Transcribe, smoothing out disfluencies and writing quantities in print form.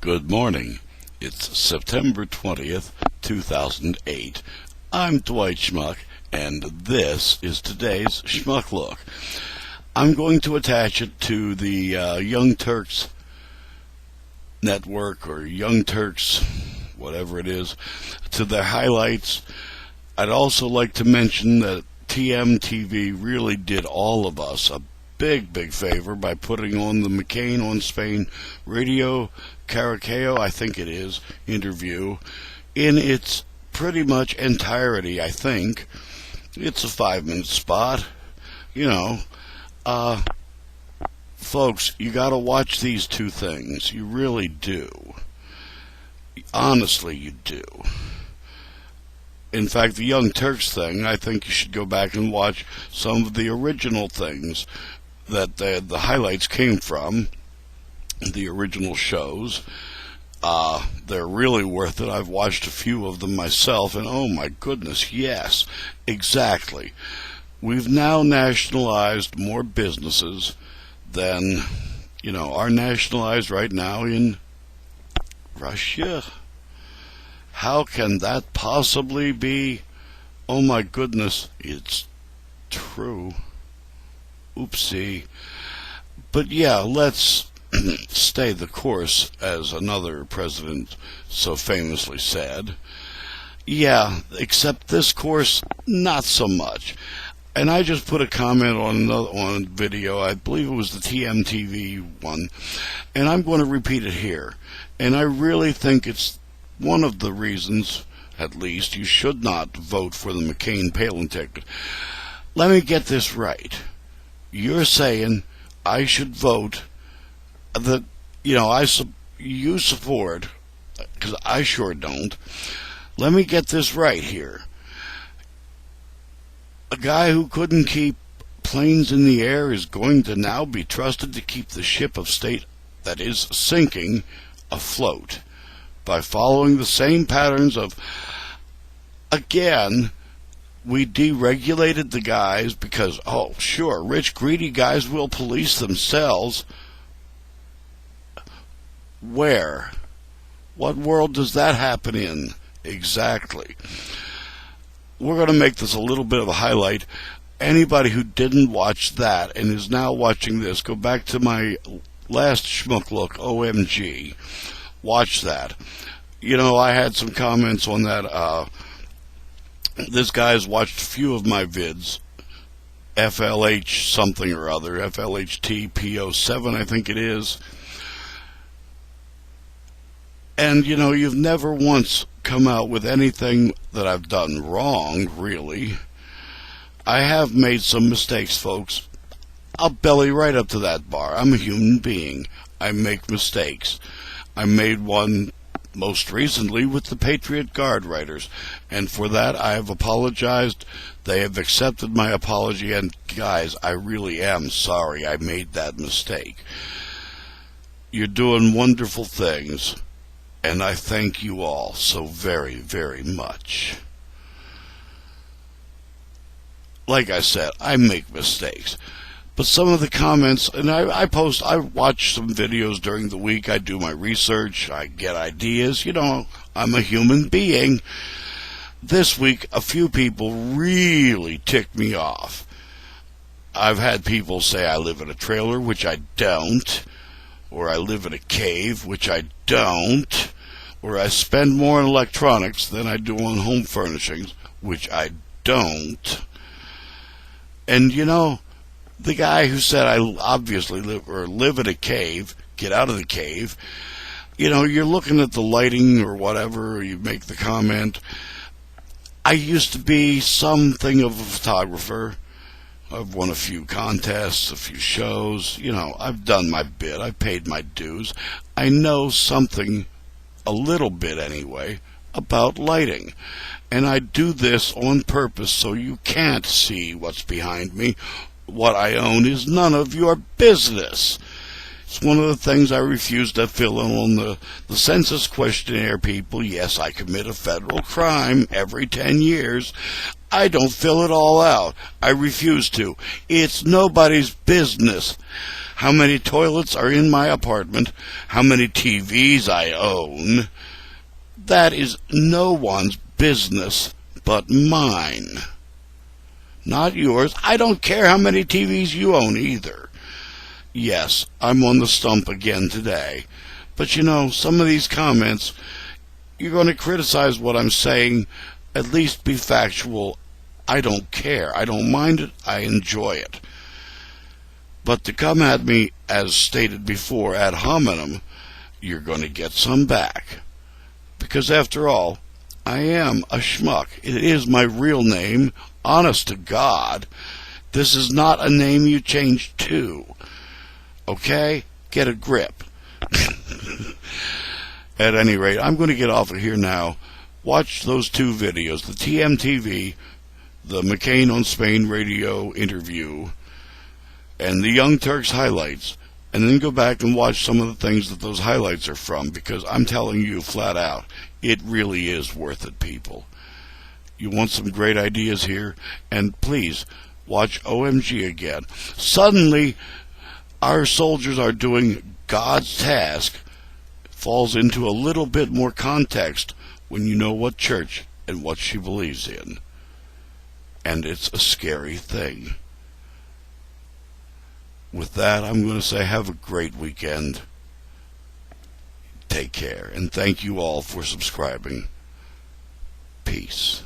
Good morning. It's September 20th, 2008. I'm Dwight Schmuck, and this is today's Schmuck Look. I'm going to attach it to the Young Turks network, or Young Turks, whatever it is, to their highlights. I'd also like to mention that TMTV really did all of us a big favor by putting on the McCain on Spain radio Caracao, I think it is, interview in its pretty much entirety. I think it's a 5-minute spot. Folks, you gotta watch these two things. You really do. Honestly, you do. In fact, the Young Turks thing, I think you should go back and watch some of the original things that the highlights came from, the original shows. They're really worth it. I've watched a few of them myself, and oh my goodness, yes, exactly. We've now nationalized more businesses than, are nationalized right now in Russia. How can that possibly be? Oh my goodness, it's true. Oopsie. But yeah, let's stay the course, as another president so famously said. Yeah, except this course, not so much. And I just put a comment on video, I believe it was the TMTV one, and I'm going to repeat it here. And I really think it's one of the reasons, at least, you should not vote for the McCain-Palin ticket. Let me get this right. You're saying I should vote that, you support, because I sure don't. Let me get this right here. A guy who couldn't keep planes in the air is going to now be trusted to keep the ship of state that is sinking afloat by following the same patterns of, again, we deregulated the guys because, oh, sure, rich, greedy guys will police themselves. Where? What world does that happen in? Exactly. We're going to make this a little bit of a highlight. Anybody who didn't watch that and is now watching this, go back to my last Schmuck Look, OMG. Watch that. I had some comments on that. This guy's watched a few of my vids. FLH something or other. FLHT PO7, I think it is. And, you've never once come out with anything that I've done wrong, really. I have made some mistakes, folks. I'll belly right up to that bar. I'm a human being. I make mistakes. I made one most recently with the Patriot Guard writers, and for that I have apologized. They have accepted my apology, and guys, I really am sorry I made that mistake. You're doing wonderful things, and I thank you all so very much. Like I said, I make mistakes. But some of the comments, and I watch some videos during the week, I do my research, I get ideas, I'm a human being. This week, a few people really ticked me off. I've had people say I live in a trailer, which I don't, or I live in a cave, which I don't, or I spend more on electronics than I do on home furnishings, which I don't. And the guy who said I obviously live in a cave, get out of the cave, you're looking at the lighting or whatever, you make the comment. I used to be something of a photographer. I've won a few contests, a few shows. I've done my bit. I've paid my dues. I know something, a little bit anyway, about lighting. And I do this on purpose so you can't see what's behind me. What I own is none of your business. It's one of the things I refuse to fill in on the census questionnaire, people. Yes, I commit a federal crime every 10 years. I don't fill it all out. I refuse to. It's nobody's business. how many toilets are in my apartment, how many TVs I own. That is no one's business but mine. Not yours. I don't care how many TVs you own either. Yes, I'm on the stump again today. But you know, some of these comments, you're going to criticize what I'm saying. At least be factual. I don't care. I don't mind it. I enjoy it. But to come at me, as stated before, ad hominem, you're going to get some back. Because after all, I am a schmuck. It is my real name, honest to God. This is not a name you change to. Okay? Get a grip. At any rate, I'm going to get off of here now. Watch those two videos, the TMTV, the McCain on Spain radio interview, and the Young Turks highlights, and then go back and watch some of the things that those highlights are from, because I'm telling you flat out, it really is worth it, people. You want some great ideas here? And please, watch OMG again. Suddenly, our soldiers are doing God's task. Falls into a little bit more context when you know what church and what she believes in. And it's a scary thing. With that, I'm going to say have a great weekend. Take care, and thank you all for subscribing. Peace.